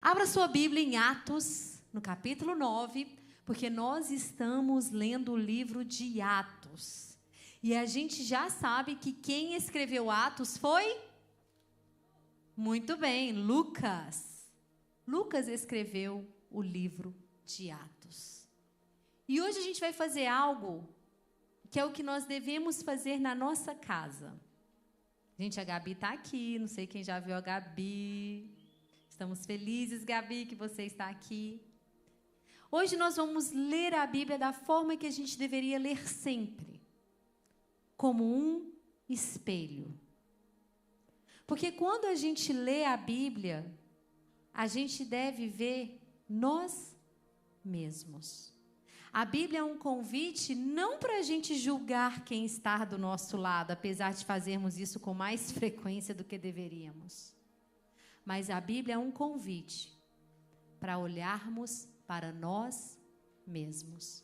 Abra sua Bíblia em Atos, no capítulo 9, porque nós estamos lendo o livro de Atos. E a gente já sabe que quem escreveu Atos foi? Muito bem, Lucas. Lucas escreveu o livro de Atos. E hoje a gente vai fazer algo que é o que nós devemos fazer na nossa casa. Gente, a Gabi está aqui, não sei quem já viu a Gabi. Estamos felizes, Gabi, que você está aqui. Hoje nós vamos ler a Bíblia da forma que a gente deveria ler sempre. Como um espelho. Porque quando a gente lê a Bíblia, a gente deve ver nós mesmos. A Bíblia é um convite não para a gente julgar quem está do nosso lado, apesar de fazermos isso com mais frequência do que deveríamos. Mas a Bíblia é um convite para olharmos para nós mesmos.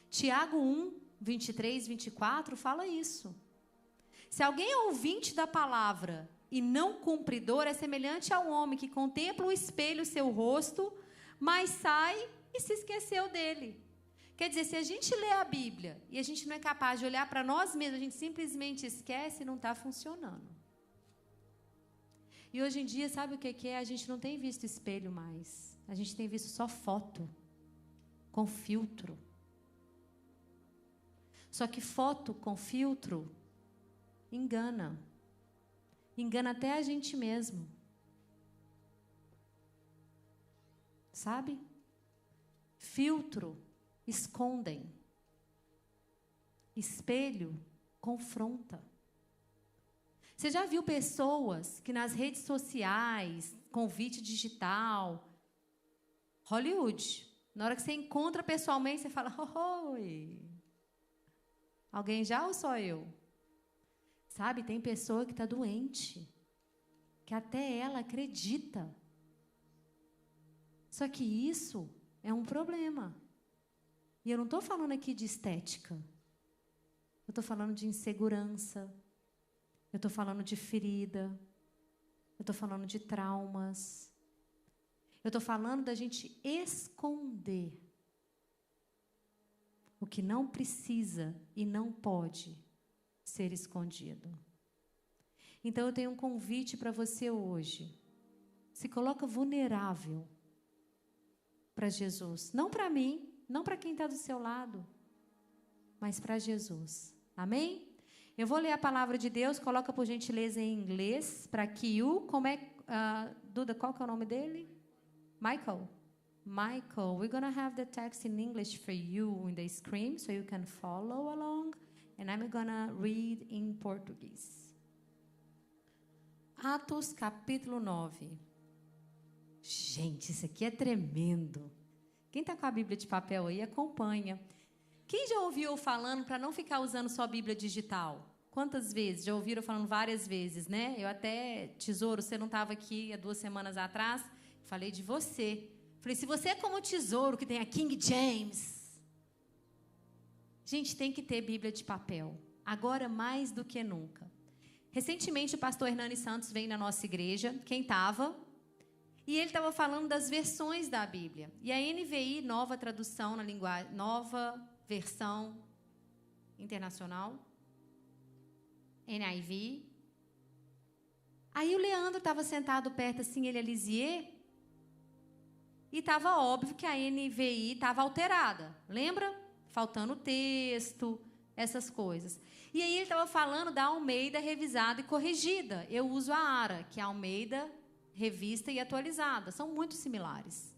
Tiago 1, 23, 24 fala isso. Se alguém é ouvinte da palavra e não cumpridor, é semelhante a um homem que contempla o espelho seu rosto, mas sai e se esqueceu dele. Quer dizer, se a gente lê a Bíblia e a gente não é capaz de olhar para nós mesmos, a gente simplesmente esquece e não está funcionando. E hoje em dia, sabe o que é? A gente não tem visto espelho mais. A gente tem visto só foto, com filtro. Só que foto com filtro engana. Engana até a gente mesmo. Sabe? Filtro escondem. Espelho confronta. Você já viu pessoas que nas redes sociais, convite digital, Hollywood, na hora que você encontra pessoalmente, você fala, oi. Alguém já ou só eu? Sabe, tem pessoa que está doente, que até ela acredita. Só que isso é um problema. E eu não estou falando aqui de estética. Eu estou falando de insegurança. Eu estou falando de ferida. Eu estou falando de traumas. Eu estou falando da gente esconder o que não precisa e não pode ser escondido. Então eu tenho um convite para você hoje. Se coloca vulnerável para Jesus. Não para mim, não para quem está do seu lado, mas para Jesus. Amém? Eu vou ler a palavra de Deus, coloca por gentileza em inglês, para que Duda, qual que é o nome dele? Michael, we're going to have the text in English for you in the screen, so you can follow along, and I'm going to read in Portuguese. Atos, capítulo 9. Gente, isso aqui é tremendo. Quem está com a Bíblia de papel aí, acompanha. Quem já ouviu falando para não ficar usando só a Bíblia digital? Quantas vezes? Já ouviram falando várias vezes, né? Eu até, Tesouro, você não estava aqui há 2 semanas atrás, falei de você. Falei, se você é como o Tesouro, que tem a King James. Gente, tem que ter Bíblia de papel. Agora mais do que nunca. Recentemente o pastor Hernani Santos veio na nossa igreja. Quem estava? E ele estava falando das versões da Bíblia. E a NVI, nova tradução na linguagem, nova versão internacional, NIV. Aí o Leandro estava sentado perto assim, ele é lisier, e estava óbvio que a NVI estava alterada. Lembra? Faltando texto, essas coisas. E aí ele estava falando da Almeida revisada e corrigida. Eu uso a ARA, que é a Almeida revista e atualizada. São muito similares.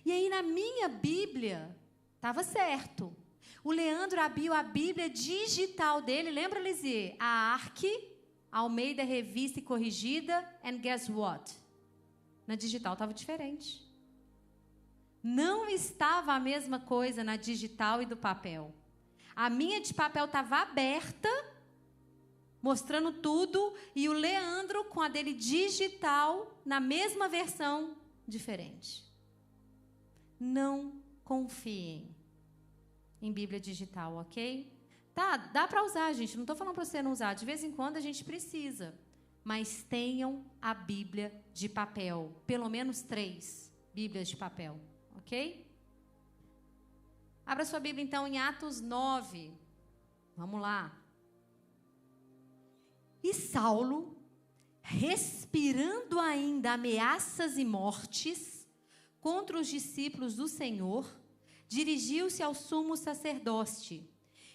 E aí na minha Bíblia estava certo. O Leandro abriu a Bíblia digital dele. Lembra, Lisier? A ARC, Almeida revista e corrigida. And guess what? Na digital estava diferente. Não estava a mesma coisa na digital e do papel. A minha de papel estava aberta, mostrando tudo, e o Leandro com a dele digital, na mesma versão, diferente. Não confiem em Bíblia digital, ok? Tá, dá para usar, gente. Não estou falando para você não usar. De vez em quando a gente precisa. mas tenham a Bíblia de papel. Pelo menos 3 Bíblias de papel, ok? Abra sua Bíblia, então, em Atos 9. Vamos lá. E Saulo, respirando ainda ameaças e mortes contra os discípulos do Senhor, dirigiu-se ao sumo sacerdote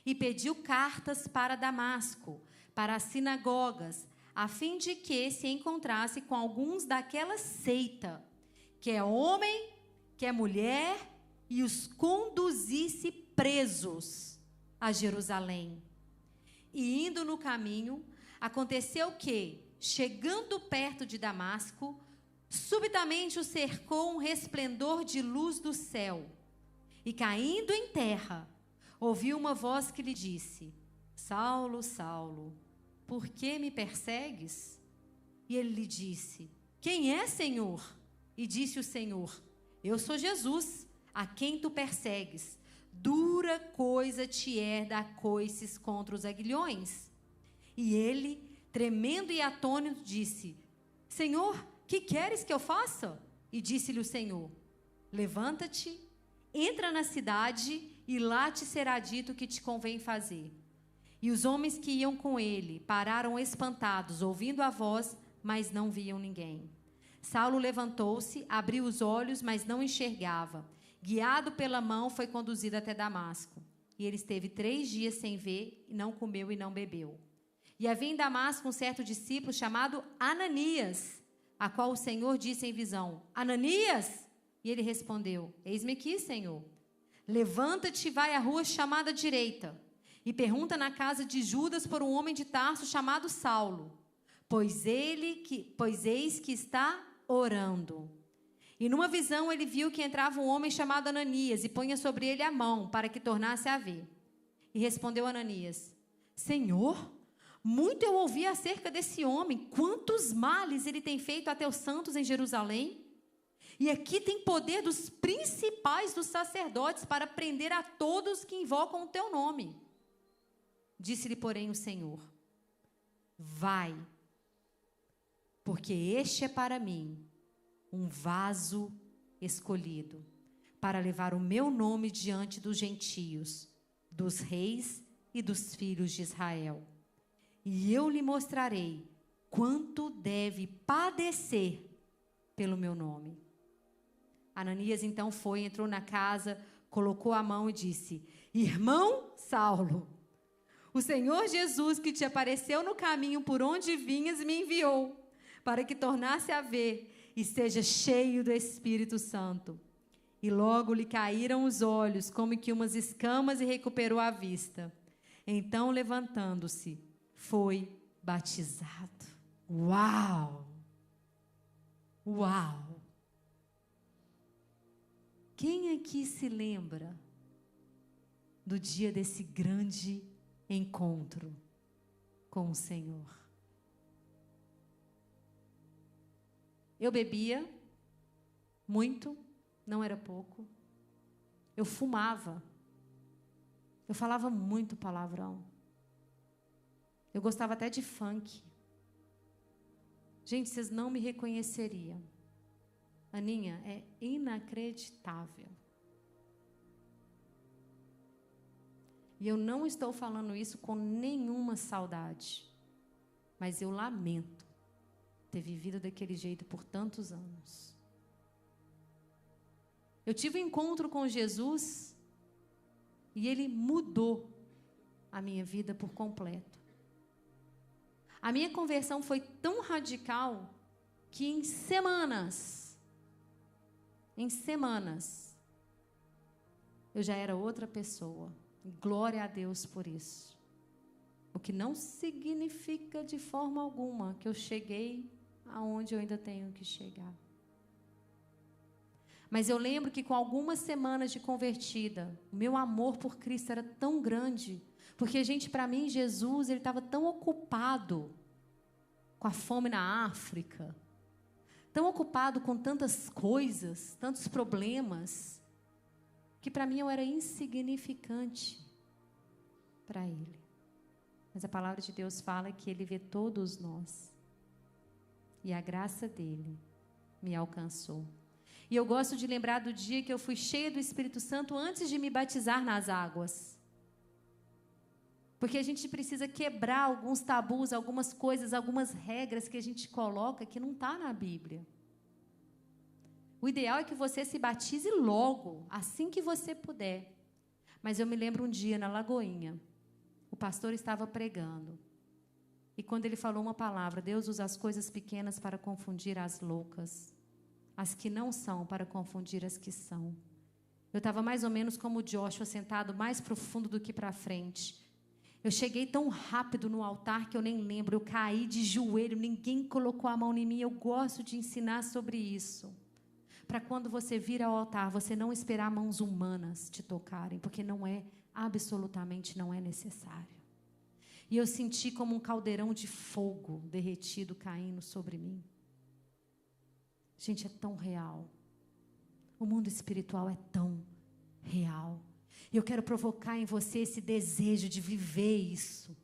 e pediu cartas para Damasco, para as sinagogas, a fim de que se encontrasse com alguns daquela seita, que é homem, que é mulher, e os conduzisse presos a Jerusalém. E indo no caminho, aconteceu que, chegando perto de Damasco, subitamente o cercou um resplendor de luz do céu. E caindo em terra, ouviu uma voz que lhe disse: Saulo, Saulo, por que me persegues? E ele lhe disse: Quem é, Senhor? E disse o Senhor: Eu sou Jesus, a quem tu persegues. Dura coisa te é dar coices contra os aguilhões. E ele, tremendo e atônito, disse: Senhor, que queres que eu faça? E disse-lhe o Senhor: Levanta-te, entra na cidade, e lá te será dito o que te convém fazer. E os homens que iam com ele pararam espantados, ouvindo a voz, mas não viam ninguém. Saulo levantou-se, abriu os olhos, mas não enxergava. Guiado pela mão, foi conduzido até Damasco. E ele esteve 3 dias sem ver, e não comeu e não bebeu. E havia em Damasco um certo discípulo chamado Ananias, a qual o Senhor disse em visão: Ananias? E ele respondeu: Eis-me aqui, Senhor. Levanta-te e vai à rua chamada direita, e pergunta na casa de Judas por um homem de Tarso chamado Saulo, pois eis que está orando. E numa visão ele viu que entrava um homem chamado Ananias e punha sobre ele a mão para que tornasse a ver. E respondeu Ananias: Senhor, muito eu ouvi acerca desse homem, quantos males ele tem feito a teus santos em Jerusalém. E aqui tem poder dos principais dos sacerdotes para prender a todos que invocam o teu nome. Disse-lhe, porém, o Senhor: Vai, porque este é para mim um vaso escolhido, para levar o meu nome diante dos gentios, dos reis e dos filhos de Israel. E eu lhe mostrarei quanto deve padecer pelo meu nome. Ananias então foi, entrou na casa, colocou a mão e disse: Irmão Saulo, o Senhor Jesus, que te apareceu no caminho por onde vinhas, me enviou, para que tornasse a ver e seja cheio do Espírito Santo. E logo lhe caíram os olhos, como que umas escamas, e recuperou a vista. Então, levantando-se, foi batizado. Uau! Uau! Quem aqui se lembra do dia desse grande encontro com o Senhor? Eu bebia muito, não era pouco. Eu fumava. Eu falava muito palavrão. Eu gostava até de funk. Gente, vocês não me reconheceriam. Aninha, é inacreditável. E eu não estou falando isso com nenhuma saudade, mas eu lamento ter vivido daquele jeito por tantos anos. Eu tive um encontro com Jesus e ele mudou a minha vida por completo. A minha conversão foi tão radical que em semanas, eu já era outra pessoa. Glória a Deus por isso. O que não significa de forma alguma que eu cheguei aonde eu ainda tenho que chegar. Mas eu lembro que com algumas semanas de convertida, o meu amor por Cristo era tão grande, porque, gente, para mim, Jesus, ele estava tão ocupado com a fome na África, tão ocupado com tantas coisas, tantos problemas, que para mim eu era insignificante para ele. Mas a palavra de Deus fala que ele vê todos nós. e a graça dele me alcançou. E eu gosto de lembrar do dia que eu fui cheia do Espírito Santo antes de me batizar nas águas. Porque a gente precisa quebrar alguns tabus, algumas coisas, algumas regras que a gente coloca que não está na Bíblia. O ideal é que você se batize logo, assim que você puder. Mas eu me lembro um dia na Lagoinha, o pastor estava pregando. E quando ele falou uma palavra, Deus usa as coisas pequenas para confundir as loucas, as que não são para confundir as que são. Eu estava mais ou menos como o Joshua, sentado mais para o fundo do que para frente. Eu cheguei tão rápido no altar que eu nem lembro. Eu caí de joelho, ninguém colocou a mão em mim. Eu gosto de ensinar sobre isso. Para quando você vir ao altar, você não esperar mãos humanas te tocarem, porque absolutamente não é necessário. E eu senti como um caldeirão de fogo derretido caindo sobre mim. Gente, é tão real. O mundo espiritual é tão real. E eu quero provocar em você esse desejo de viver isso.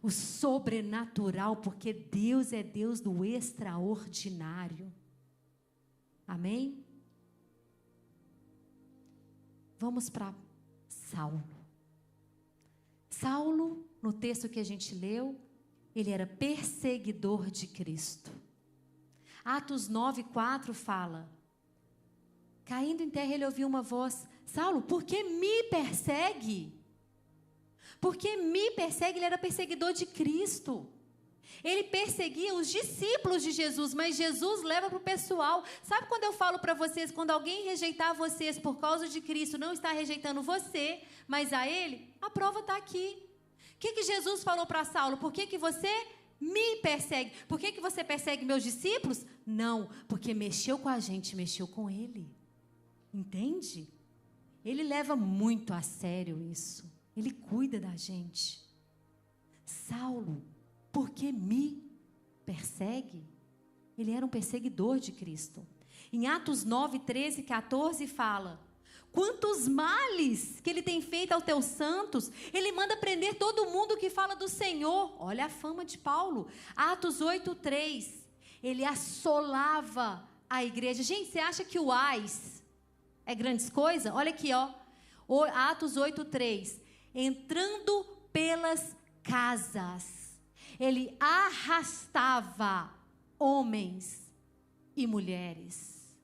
O sobrenatural, porque Deus é Deus do extraordinário. Amém? Vamos para Saulo. Saulo, no texto que a gente leu, ele era perseguidor de Cristo. Atos 9:4 fala: caindo em terra, ele ouviu uma voz: Saulo, por que me persegue? Por que me persegue? Ele era perseguidor de Cristo. Ele perseguia os discípulos de Jesus, mas Jesus leva para o pessoal. Sabe quando eu falo para vocês, quando alguém rejeitar vocês por causa de Cristo, não está rejeitando você, mas a Ele? A prova está aqui. O que Jesus falou para Saulo? Por que você me persegue? Por que você persegue meus discípulos? Não, porque mexeu com a gente, mexeu com Ele. Entende? Ele leva muito a sério isso. Ele cuida da gente. Saulo, por que me persegue? Ele era um perseguidor de Cristo. Em Atos 9, 13, 14 fala: quantos males que ele tem feito aos teus santos, ele manda prender todo mundo que fala do Senhor. Olha a fama de Paulo. Atos 8, 3, ele assolava a igreja. Gente, você acha que o AIS é grandes coisas? Olha aqui, ó. Atos 8, 3, entrando pelas casas, ele arrastava homens e mulheres.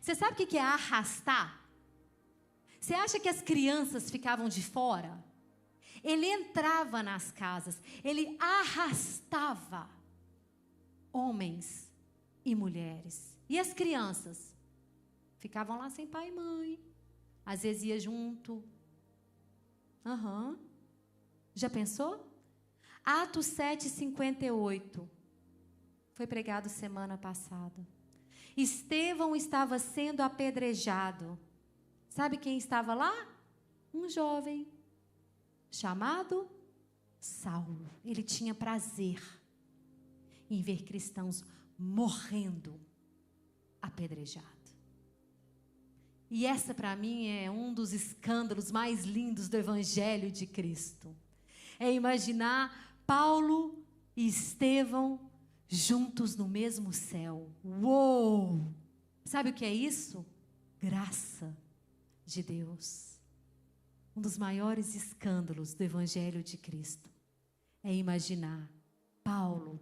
Você sabe o que é arrastar? Você acha que as crianças ficavam de fora? Ele entrava nas casas, ele arrastava homens e mulheres. E as crianças? Ficavam lá sem pai e mãe. Às vezes ia junto. Já pensou? Atos 7, 58. Foi pregado semana passada. Estevão estava sendo apedrejado. Sabe quem estava lá? Um jovem chamado Saulo. Ele tinha prazer em ver cristãos morrendo apedrejados. E essa, para mim, é um dos escândalos mais lindos do Evangelho de Cristo. É imaginar Paulo e Estevão juntos no mesmo céu. Uou! Sabe o que é isso? Graça de Deus. Um dos maiores escândalos do Evangelho de Cristo é imaginar Paulo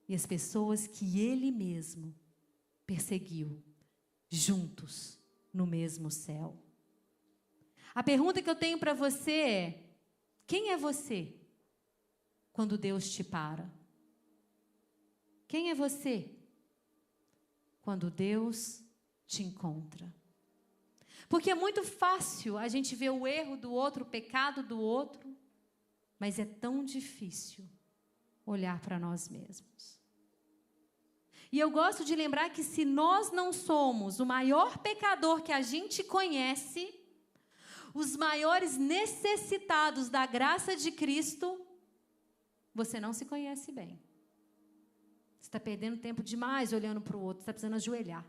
e as pessoas que ele mesmo perseguiu juntos no mesmo céu. A pergunta que eu tenho para você é: quem é você quando Deus te para? Quem é você quando Deus te encontra? Porque é muito fácil a gente ver o erro do outro, o pecado do outro, mas é tão difícil olhar para nós mesmos. E eu gosto de lembrar que se nós não somos o maior pecador que a gente conhece, os maiores necessitados da graça de Cristo, você não se conhece bem. Você está perdendo tempo demais olhando para o outro, você está precisando ajoelhar.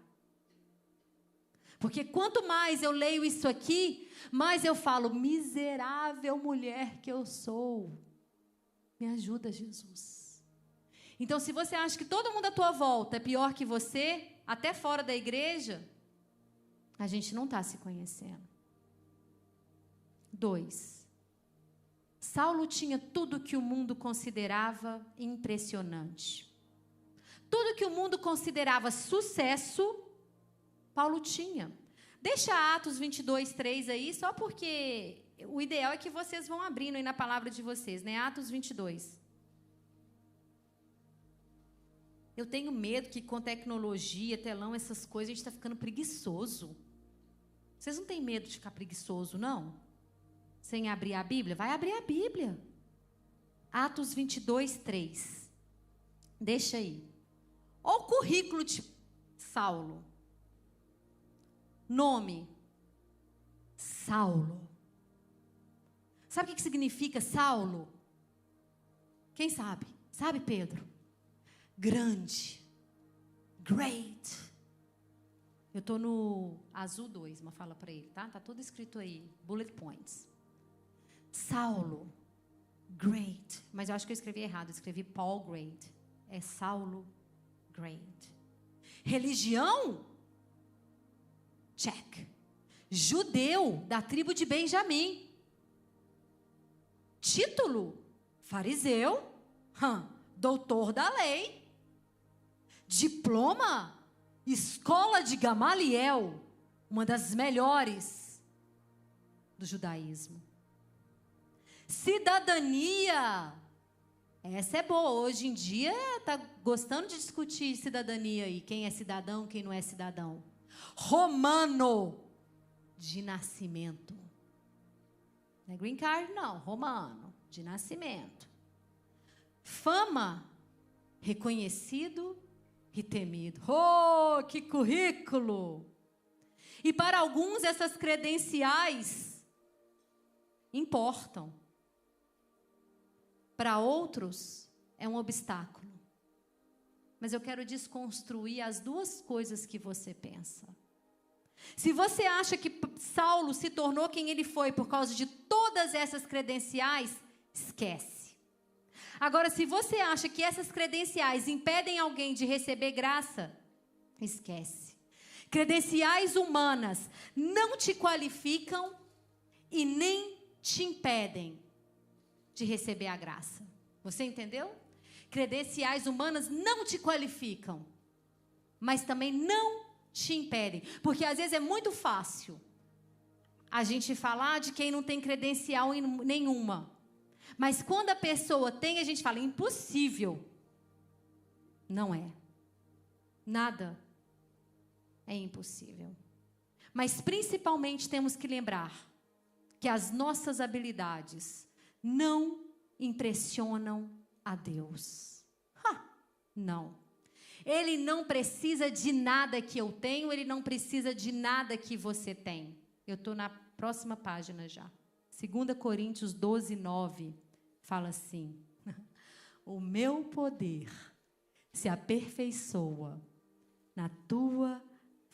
Porque quanto mais eu leio isso aqui, mais eu falo: miserável mulher que eu sou. Me ajuda, Jesus. Então, se você acha que todo mundo à tua volta é pior que você, até fora da igreja, a gente não está se conhecendo. 2. Saulo tinha tudo que o mundo considerava impressionante. Tudo que o mundo considerava sucesso, Paulo tinha. Deixa Atos 22, 3 aí, só porque o ideal é que vocês vão abrindo aí na palavra de vocês, né? Atos 22. Eu tenho medo que com tecnologia, telão, essas coisas, a gente está ficando preguiçoso. Vocês não têm medo de ficar preguiçoso, não? Sem abrir a Bíblia? Vai abrir a Bíblia. Atos 22, 3. Deixa aí. Olha o currículo de Saulo. Nome: Saulo. Sabe o que significa Saulo? Quem sabe? Sabe, Pedro? Grande. Great. Eu estou no azul 2, mas fala para ele, tá? Está tudo escrito aí, bullet points. Saulo, great. Mas eu acho que eu escrevi errado, eu escrevi Paul Great. É Saulo, great. Religião? Check. Judeu, da tribo de Benjamim. Título? Fariseu. Doutor da lei. Diploma? Escola de Gamaliel, uma das melhores do judaísmo. Cidadania, essa é boa. Hoje em dia está gostando de discutir cidadania aí, quem é cidadão, quem não é cidadão. Romano, de nascimento. Não é green card, não, romano, de nascimento. Fama, reconhecido e temido. Oh, que currículo! E para alguns essas credenciais importam. Para outros é um obstáculo. Mas eu quero desconstruir as duas coisas que você pensa. Se você acha que Saulo se tornou quem ele foi por causa de todas essas credenciais, esquece. Agora, se você acha que essas credenciais impedem alguém de receber graça, esquece. Credenciais humanas não te qualificam e nem te impedem de receber a graça. Você entendeu? Credenciais humanas não te qualificam, mas também não te impedem. Porque às vezes é muito fácil a gente falar de quem não tem credencial nenhuma. Mas quando a pessoa tem, a gente fala, impossível. Não é. Nada é impossível. Mas principalmente temos que lembrar que as nossas habilidades não impressionam a Deus. Não. Ele não precisa de nada que eu tenho, ele não precisa de nada que você tem. Eu estou na próxima página já. 2 Coríntios 12, 9, fala assim: o meu poder se aperfeiçoa na tua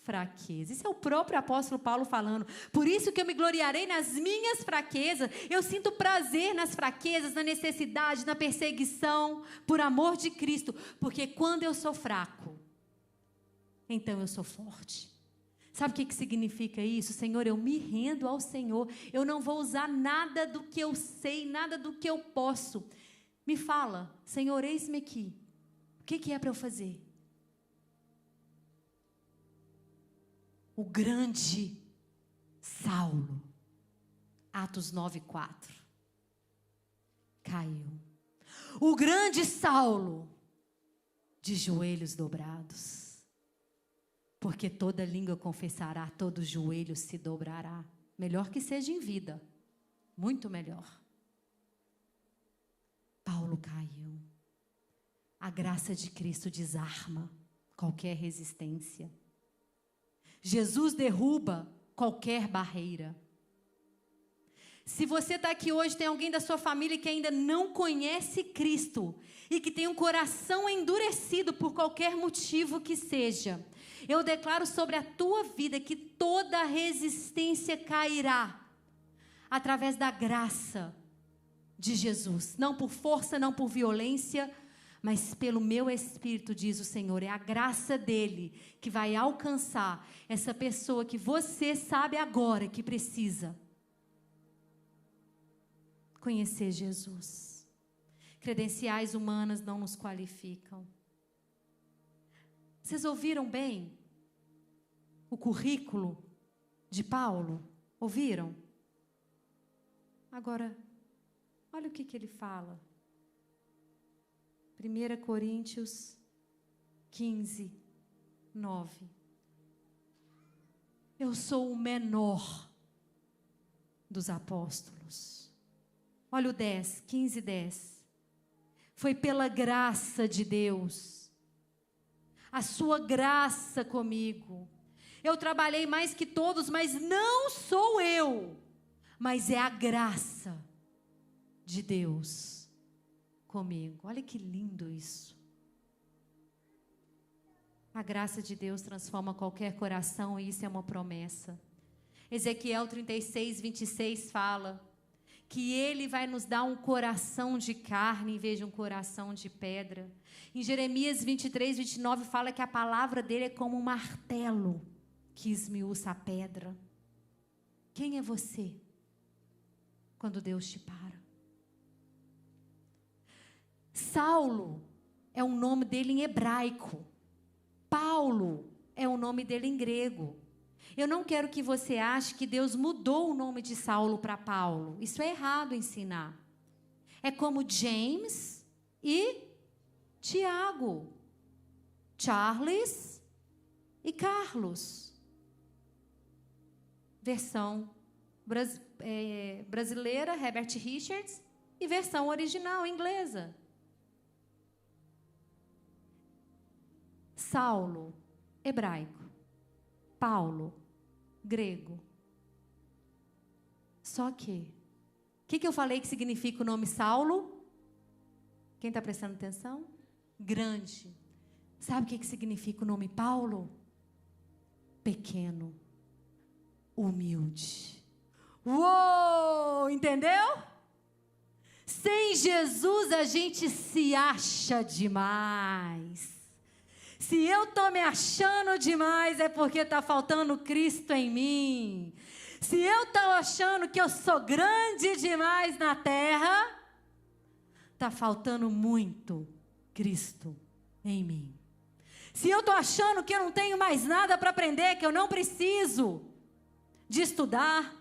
fraqueza. Isso é o próprio apóstolo Paulo falando. Por isso que eu me gloriarei nas minhas fraquezas. Eu sinto prazer nas fraquezas, na necessidade, na perseguição, por amor de Cristo. Porque quando eu sou fraco, então eu sou forte. Sabe o que significa isso? Senhor, eu me rendo ao Senhor. Eu não vou usar nada do que eu sei, nada do que eu posso. Me fala, Senhor, eis-me aqui. O que é para eu fazer? O grande Saulo, Atos 9:4, caiu. O grande Saulo, de joelhos dobrados, porque toda língua confessará, todo joelho se dobrará. Melhor que seja em vida, muito melhor. Paulo caiu. A graça de Cristo desarma qualquer resistência. Jesus derruba qualquer barreira. Se você está aqui hoje, tem alguém da sua família que ainda não conhece Cristo e que tem um coração endurecido por qualquer motivo que seja, eu declaro sobre a tua vida que toda resistência cairá através da graça de Jesus. Não por força, não por violência, mas pelo meu Espírito, diz o Senhor, é a graça dele que vai alcançar essa pessoa que você sabe agora que precisa conhecer Jesus. Credenciais humanas não nos qualificam. Vocês ouviram bem o currículo de Paulo? Ouviram? Agora, olha o que ele fala. 1 Coríntios 15, 9. Eu sou o menor dos apóstolos. Olha o 10, 15, 10. Foi pela graça de Deus, a sua graça comigo. Eu trabalhei mais que todos, mas não sou eu, mas é a graça de Deus comigo. Olha que lindo isso. A graça de Deus transforma qualquer coração e isso é uma promessa. Ezequiel 36, 26 fala que Ele vai nos dar um coração de carne em vez de um coração de pedra. Em Jeremias 23, 29 fala que a palavra dele é como um martelo que esmiuça a pedra. Quem é você quando Deus te para? Saulo é o nome dele em hebraico. Paulo é o nome dele em grego. Eu não quero que você ache que Deus mudou o nome de Saulo para Paulo. Isso é errado ensinar. É como James e Tiago, Charles e Carlos. Versão brasileira, Herbert Richards, e versão original, inglesa. Saulo, hebraico. Paulo, grego. Só que, o que eu falei que significa o nome Saulo? Quem está prestando atenção? Grande. Sabe o que significa o nome Paulo? Pequeno. Humilde. Uou! Entendeu? Sem Jesus a gente se acha demais. Se eu estou me achando demais, é porque está faltando Cristo em mim. Se eu estou achando que eu sou grande demais na terra, está faltando muito Cristo em mim. Se eu estou achando que eu não tenho mais nada para aprender, que eu não preciso de estudar,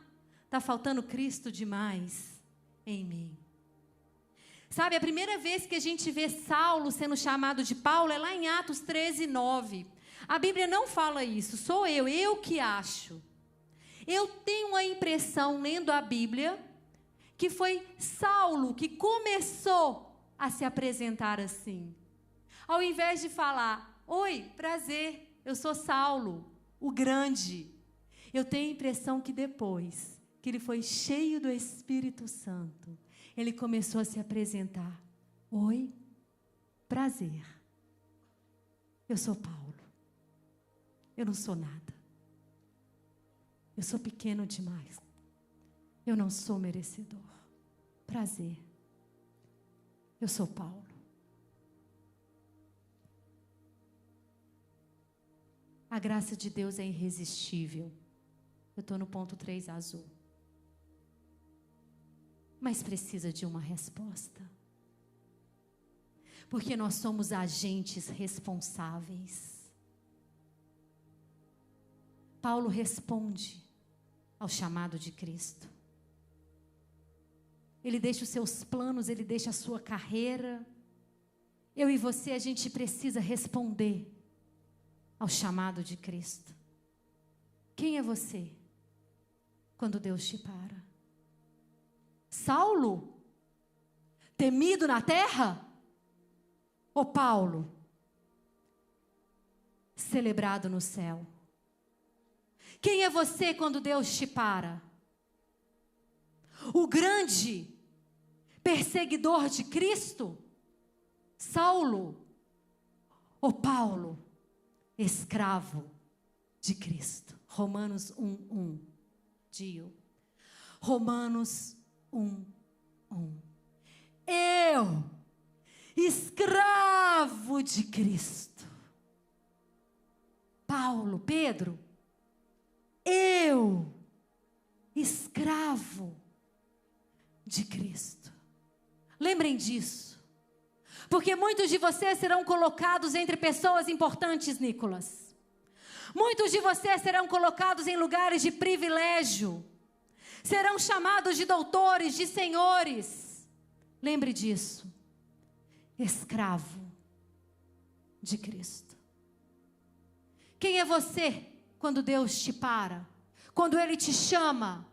está faltando Cristo demais em mim. Sabe, a primeira vez que a gente vê Saulo sendo chamado de Paulo é lá em Atos 13, 9. A Bíblia não fala isso, sou eu que acho. Eu tenho a impressão, lendo a Bíblia, que foi Saulo que começou a se apresentar assim. Ao invés de falar, oi, prazer, eu sou Saulo, o grande. Eu tenho a impressão que depois que ele foi cheio do Espírito Santo, ele começou a se apresentar. Oi, prazer. Eu sou Paulo. Eu não sou nada. Eu sou pequeno demais. Eu não sou merecedor. Prazer. Eu sou Paulo. A graça de Deus é irresistível. Eu estou no ponto 3 azul. Mas precisa de uma resposta. Porque nós somos agentes responsáveis. Paulo responde ao chamado de Cristo. Ele deixa os seus planos, ele deixa a sua carreira. Eu e você, a gente precisa responder ao chamado de Cristo. Quem é você quando Deus te para? Saulo, temido na terra? Ou Paulo, celebrado no céu? Quem é você quando Deus te para? O grande perseguidor de Cristo? Saulo? Ou Paulo, escravo de Cristo? Romanos 1:1. Dio. Romanos 1:1. escravo de Cristo. Paulo, Pedro, eu, escravo de Cristo. Lembrem disso. Porque muitos de vocês serão colocados entre pessoas importantes, Nicolas. Muitos de vocês serão colocados em lugares de privilégio. Serão chamados de doutores, de senhores. Lembre disso. Escravo de Cristo. Quem é você quando Deus te para? Quando Ele te chama?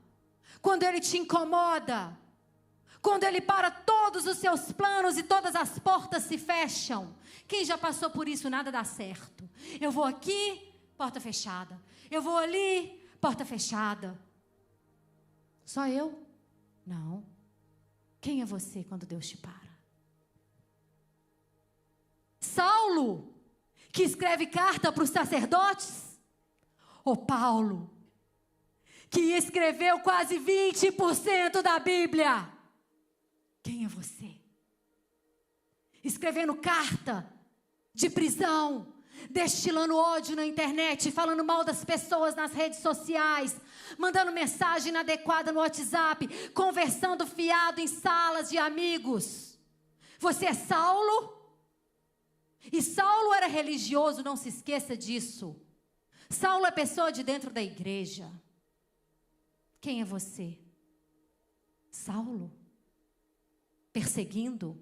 Quando Ele te incomoda? Quando Ele para todos os seus planos e todas as portas se fecham? Quem já passou por isso, nada dá certo. Eu vou aqui, porta fechada. Eu vou ali, porta fechada. Só eu? Não. Quem é você quando Deus te para? Saulo, que escreve carta para os sacerdotes? Ou Paulo, que escreveu quase 20% da Bíblia? Quem é você? Escrevendo carta de prisão, destilando ódio na internet, falando mal das pessoas nas redes sociais, mandando mensagem inadequada no WhatsApp, conversando fiado em salas de amigos. Você é Saulo? E Saulo era religioso, não se esqueça disso. Saulo é pessoa de dentro da igreja. Quem é você? Saulo? Perseguindo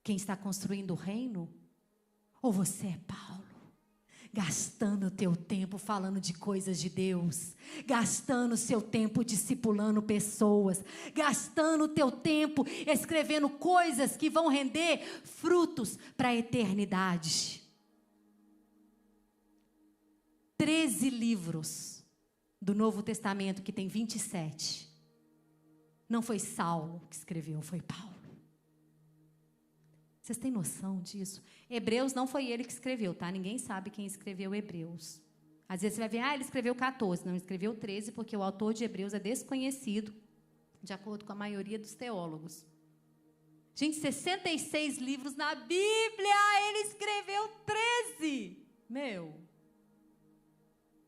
quem está construindo o reino? Ou você é Paulo, gastando o teu tempo falando de coisas de Deus, gastando o seu tempo discipulando pessoas, gastando o teu tempo escrevendo coisas que vão render frutos para a eternidade. 13 livros do Novo Testamento, que tem 27. Não foi Saulo que escreveu, foi Paulo. Vocês têm noção disso? Hebreus não foi ele que escreveu, tá? Ninguém sabe quem escreveu Hebreus. Às vezes você vai ver, ele escreveu 14. Não, ele escreveu 13, porque o autor de Hebreus é desconhecido, de acordo com a maioria dos teólogos. Gente, 66 livros na Bíblia, ele escreveu 13. Meu,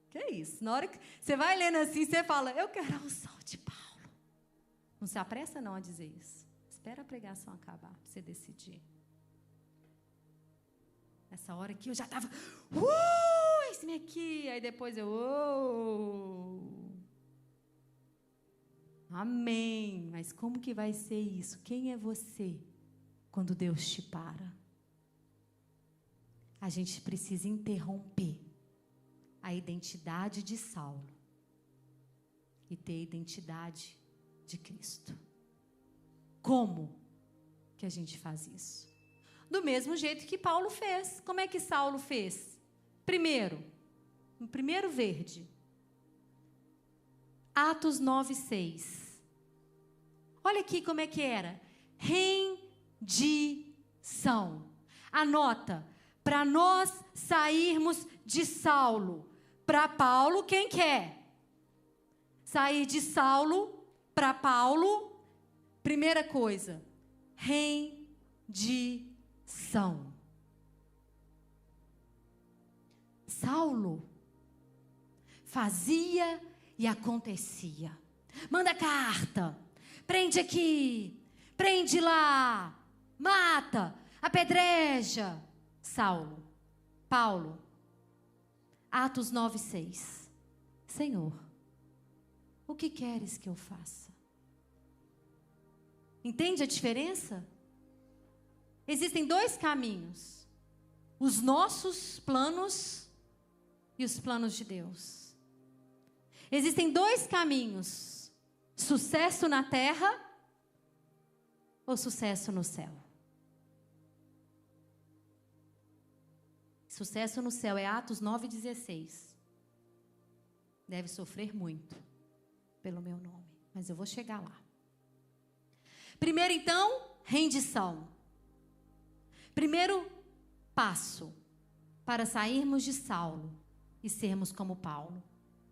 que é isso? Na hora que você vai lendo assim, você fala, eu quero a unção de Paulo. Não se apressa não a dizer isso. Espera a pregação acabar, para você decidir. Nessa hora aqui, eu já estava, esse aqui. Aí depois eu, amém. Mas como que vai ser isso? Quem é você quando Deus te para? A gente precisa interromper a identidade de Saulo e ter a identidade de Cristo. Como que a gente faz isso? Do mesmo jeito que Paulo fez. Como é que Saulo fez? Primeiro, no primeiro verde, Atos 9:6. Olha aqui como é que era. Rendição. Anota, para nós sairmos de Saulo para Paulo, quem quer? Sair de Saulo para Paulo, primeira coisa, rendição. Saulo fazia e acontecia. Manda carta, prende aqui, prende lá, mata, apedreja. Paulo, Atos 9:6. Senhor, o que queres que eu faça? Entende a diferença? Existem dois caminhos: os nossos planos e os planos de Deus. Existem dois caminhos: sucesso na terra ou sucesso no céu. Sucesso no céu é Atos 9:16. Deve sofrer muito pelo meu nome, mas eu vou chegar lá. Primeiro, então, rendição. Primeiro passo para sairmos de Saulo e sermos como Paulo: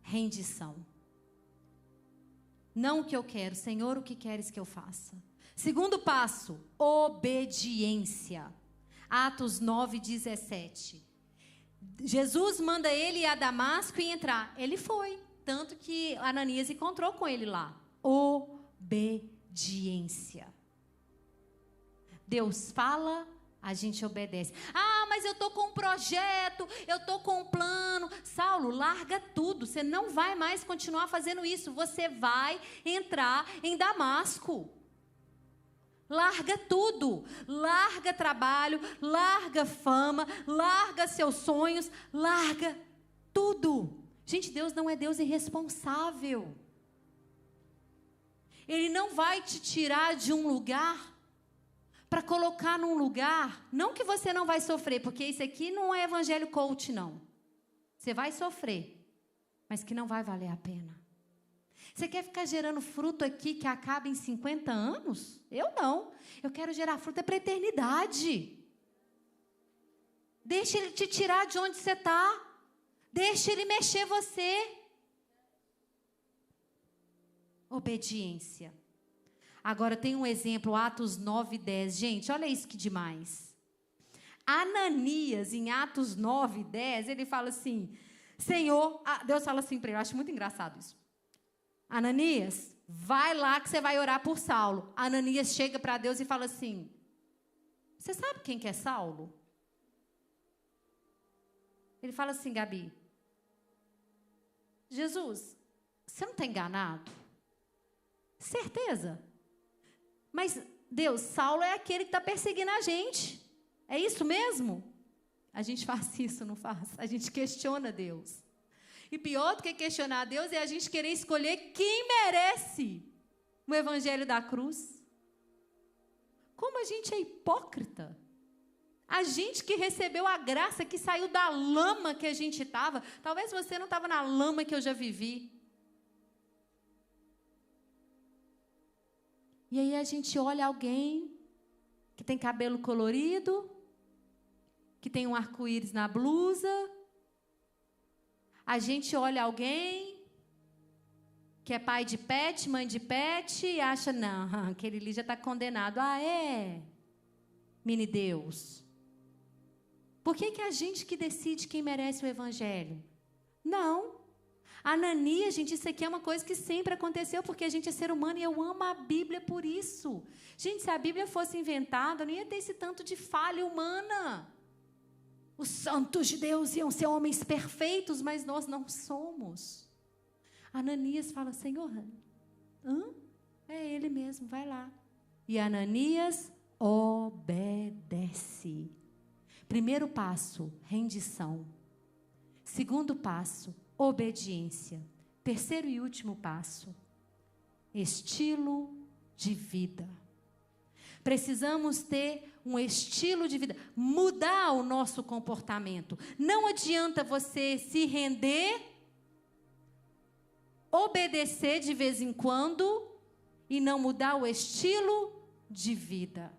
rendição. Não o que eu quero, Senhor, o que queres que eu faça? Segundo passo, obediência. Atos 9:17. Jesus manda ele ir a Damasco e entrar. Ele foi, tanto que Ananias encontrou com ele lá. Obediência. Deus fala, a gente obedece. Ah, mas eu estou com um projeto, eu estou com um plano. Saulo, larga tudo, você não vai mais continuar fazendo isso. Você vai entrar em Damasco. Larga tudo, larga trabalho, larga fama, larga seus sonhos, larga tudo. Gente, Deus não é Deus irresponsável. Ele não vai te tirar de um lugar para colocar num lugar, não que você não vai sofrer, porque isso aqui não é evangelho coach, não. Você vai sofrer, mas que não vai valer a pena. Você quer ficar gerando fruto aqui que acaba em 50 anos? Eu não. Eu quero gerar fruto para a eternidade. Deixa ele te tirar de onde você está. Deixa ele mexer você. Obediência. Agora tem um exemplo, Atos 9:10. Gente, olha isso que demais. Ananias, em Atos 9:10, ele fala assim, Senhor, Deus fala assim para ele, eu acho muito engraçado isso. Ananias, vai lá que você vai orar por Saulo. Ananias chega para Deus e fala assim, você sabe quem que é Saulo? Ele fala assim, Gabi, Jesus, você não está enganado? Certeza. Mas, Deus, Saulo é aquele que está perseguindo a gente. É isso mesmo? A gente faz isso, não faz? A gente questiona Deus. E pior do que questionar a Deus é a gente querer escolher quem merece o evangelho da cruz. Como a gente é hipócrita. A gente que recebeu a graça, que saiu da lama que a gente estava. Talvez você não estava na lama que eu já vivi. E aí a gente olha alguém que tem cabelo colorido, que tem um arco-íris na blusa. A gente olha alguém que é pai de pet, mãe de pet, e acha, não, aquele ali já está condenado. Ah, é? Mini Deus. Por que a gente que decide quem merece o evangelho? Não. Ananias, gente, isso aqui é uma coisa que sempre aconteceu, porque a gente é ser humano e eu amo a Bíblia por isso. Gente, se a Bíblia fosse inventada, não ia ter esse tanto de falha humana. Os santos de Deus iam ser homens perfeitos, mas nós não somos. Ananias fala, Senhor, é ele mesmo, vai lá. E Ananias obedece. Primeiro passo, rendição. Segundo passo, obediência. Terceiro e último passo, estilo de vida. Precisamos ter um estilo de vida, mudar o nosso comportamento. Não adianta você se render, obedecer de vez em quando e não mudar o estilo de vida.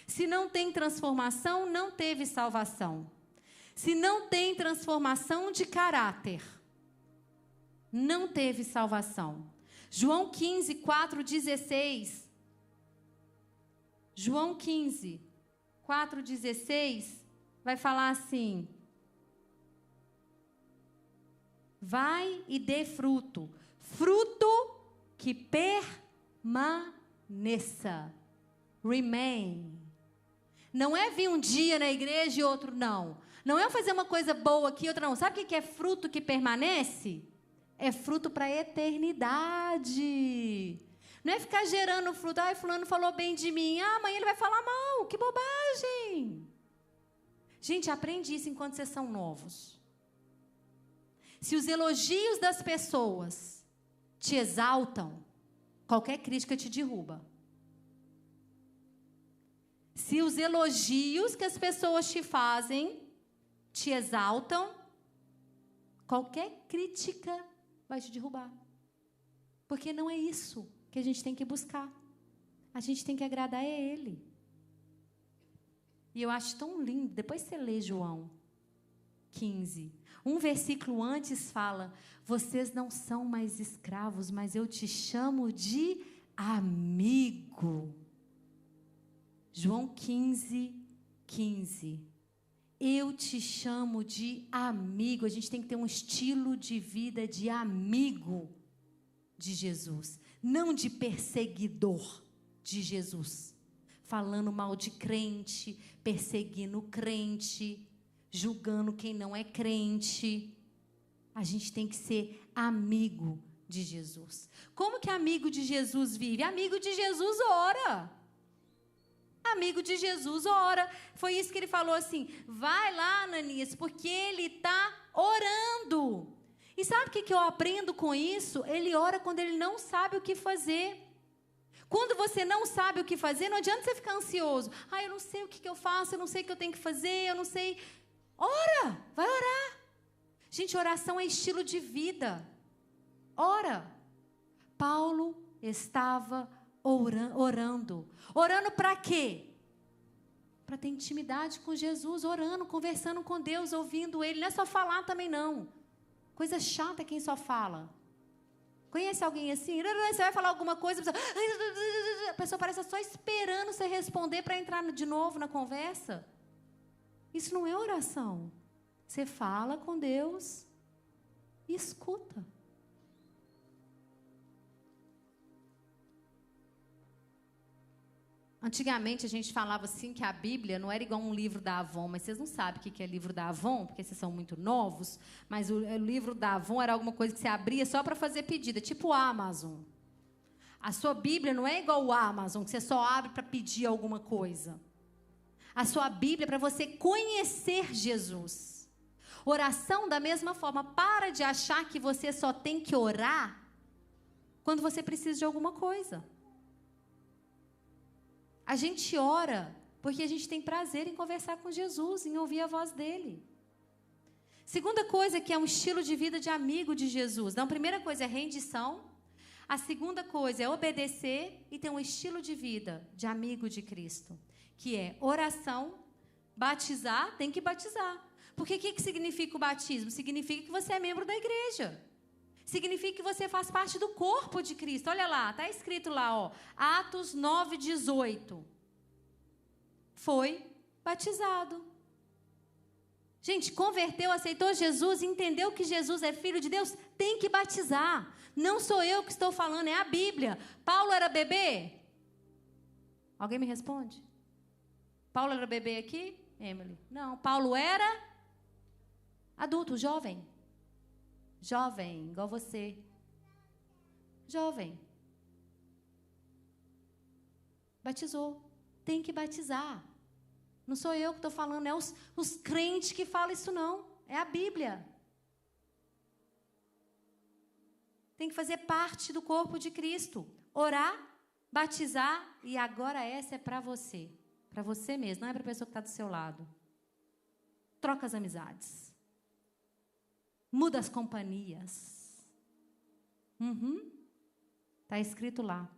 Se não tem transformação, não teve salvação. Se não tem transformação de caráter, não teve salvação. João 15, 4:16. João 15, 4:16, vai falar assim, vai e dê fruto, fruto que permaneça, remain. Não é vir um dia na igreja e outro não. Não é fazer uma coisa boa aqui e outra não. Sabe o que é fruto que permanece? É fruto para a eternidade. Não é ficar gerando fruto. Ai, fulano falou bem de mim. Ah, amanhã ele vai falar mal. Que bobagem. Gente, aprende isso enquanto vocês são novos. Se os elogios das pessoas te exaltam, qualquer crítica te derruba. Se os elogios que as pessoas te fazem te exaltam, qualquer crítica vai te derrubar. Porque não é isso que a gente tem que buscar. A gente tem que agradar a Ele. E eu acho tão lindo, depois você lê João 15. Um versículo antes fala: vocês não são mais escravos, mas eu te chamo de amigo. João 15, 15. Eu te chamo de amigo. A gente tem que ter um estilo de vida de amigo de Jesus, não de perseguidor de Jesus, falando mal de crente, perseguindo crente, julgando quem não é crente. A gente tem que ser amigo de Jesus. Como que amigo de Jesus vive? Amigo de Jesus ora. Amigo de Jesus ora. Foi isso que ele falou assim: vai lá, Ananias, porque ele está orando. E sabe o que eu aprendo com isso? Ele ora quando ele não sabe o que fazer. Quando você não sabe o que fazer, não adianta você ficar ansioso. Eu não sei o que eu faço, eu não sei o que eu tenho que fazer, eu não sei. Ora, vai orar. Gente, oração é estilo de vida. Ora. Paulo estava orando. Orando para quê? Para ter intimidade com Jesus, orando, conversando com Deus, ouvindo Ele. Não é só falar também, não. Coisa chata quem só fala. Conhece alguém assim? Você vai falar alguma coisa, a pessoa parece só esperando você responder para entrar de novo na conversa. Isso não é oração. Você fala com Deus e escuta. Antigamente a gente falava assim que a Bíblia não era igual um livro da Avon, mas vocês não sabem o que é livro da Avon, porque vocês são muito novos, mas o livro da Avon era alguma coisa que você abria só para fazer pedido, tipo o Amazon. A sua Bíblia não é igual o Amazon, que você só abre para pedir alguma coisa. A sua Bíblia é para você conhecer Jesus. Oração da mesma forma. Para de achar que você só tem que orar quando você precisa de alguma coisa. A gente ora porque a gente tem prazer em conversar com Jesus, em ouvir a voz dele. Segunda coisa que é um estilo de vida de amigo de Jesus. Então, a primeira coisa é rendição. A segunda coisa é obedecer e ter um estilo de vida de amigo de Cristo, que é oração, batizar, tem que batizar. Porque o que significa o batismo? Significa que você é membro da igreja. Significa que você faz parte do corpo de Cristo. Olha lá, está escrito lá, Atos 9:18. Foi batizado. Gente, converteu, aceitou Jesus, entendeu que Jesus é filho de Deus, tem que batizar. Não sou eu que estou falando, é a Bíblia. Paulo era bebê? Alguém me responde? Paulo era bebê aqui? Emily? Não, Paulo era adulto, jovem. Jovem, igual você. Jovem. Batizou. Tem que batizar. Não sou eu que estou falando, é os crentes que falam isso não. É a Bíblia. Tem que fazer parte do corpo de Cristo. Orar, batizar, e agora essa é para você. Para você mesmo, não é para a pessoa que está do seu lado. Troca as amizades. Muda as companhias. Está escrito lá.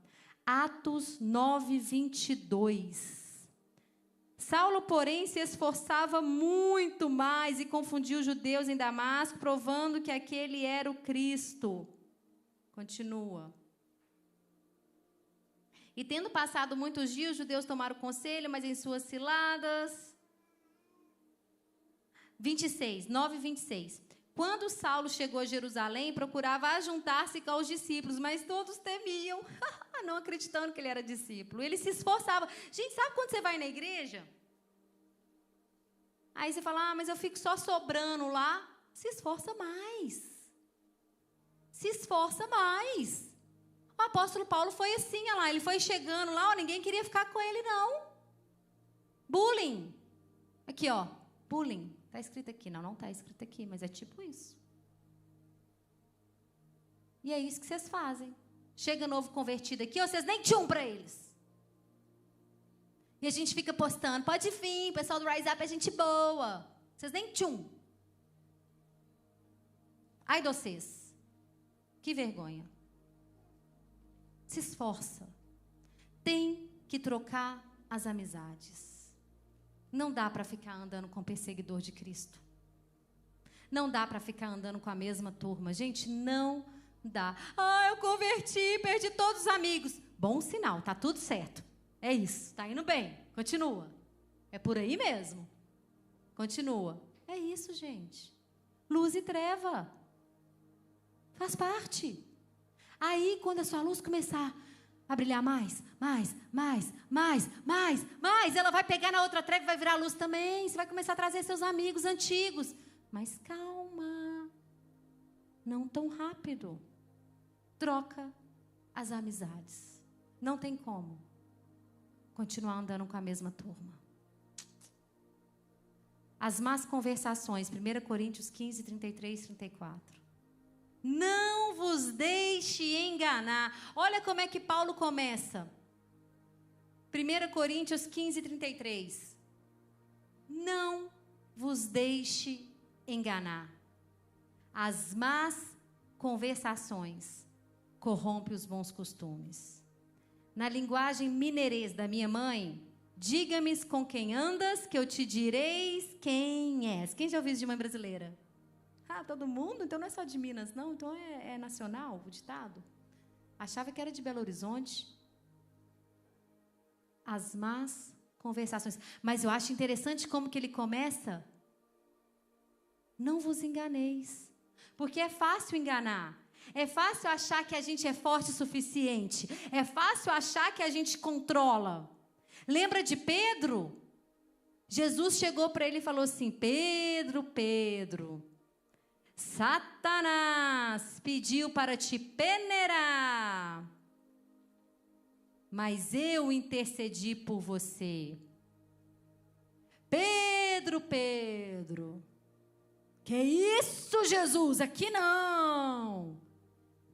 Atos 9:22. Saulo, porém, se esforçava muito mais e confundia os judeus em Damasco, provando que aquele era o Cristo. Continua. E tendo passado muitos dias, os judeus tomaram conselho, mas em suas ciladas. 9:26. Quando Saulo chegou a Jerusalém, procurava ajuntar-se com os discípulos, mas todos temiam, não acreditando que ele era discípulo. Ele se esforçava. Gente, sabe quando você vai na igreja? Aí você fala, mas eu fico só sobrando lá. Se esforça mais. Se esforça mais. O apóstolo Paulo foi assim, olha lá, ele foi chegando lá, ninguém queria ficar com ele, não. Bullying. Aqui, bullying. Está escrito aqui. Não está escrito aqui, mas é tipo isso. E é isso que vocês fazem. Chega novo convertido aqui, vocês nem tchum para eles. E a gente fica postando, pode vir, o pessoal do Rise Up é gente boa. Vocês nem tchum. Ai de vocês. Que vergonha. Se esforça. Tem que trocar as amizades. Não dá para ficar andando com o perseguidor de Cristo. Não dá para ficar andando com a mesma turma. Gente, não dá. Eu converti, perdi todos os amigos. Bom sinal, tá tudo certo. É isso, tá indo bem. Continua. É por aí mesmo. Continua. É isso, gente. Luz e treva. Faz parte. Aí, quando a sua luz começar a brilhar mais, ela vai pegar na outra treva e vai virar luz também. Você vai começar a trazer seus amigos antigos. Mas calma. Não tão rápido. Troca as amizades. Não tem como continuar andando com a mesma turma. As más conversações, 1 Coríntios 15, 33, 34. Não vos deixe enganar. Olha como é que Paulo começa. 1 Coríntios 15, 33. Não vos deixe enganar. As más conversações corrompem os bons costumes. Na linguagem mineirês da minha mãe, diga-me com quem andas, que eu te direis quem és. Quem já ouviu isso de mãe brasileira? Todo mundo? Então não é só de Minas, não? Então é nacional o ditado? Achava que era de Belo Horizonte. As más conversações. Mas eu acho interessante como que ele começa. Não vos enganeis. Porque é fácil enganar. É fácil achar que a gente é forte o suficiente. É fácil achar que a gente controla. Lembra de Pedro? Jesus chegou para ele e falou assim: Pedro, Pedro, Satanás pediu para te peneirar, mas eu intercedi por você. Pedro, Pedro, que isso, Jesus? Aqui não.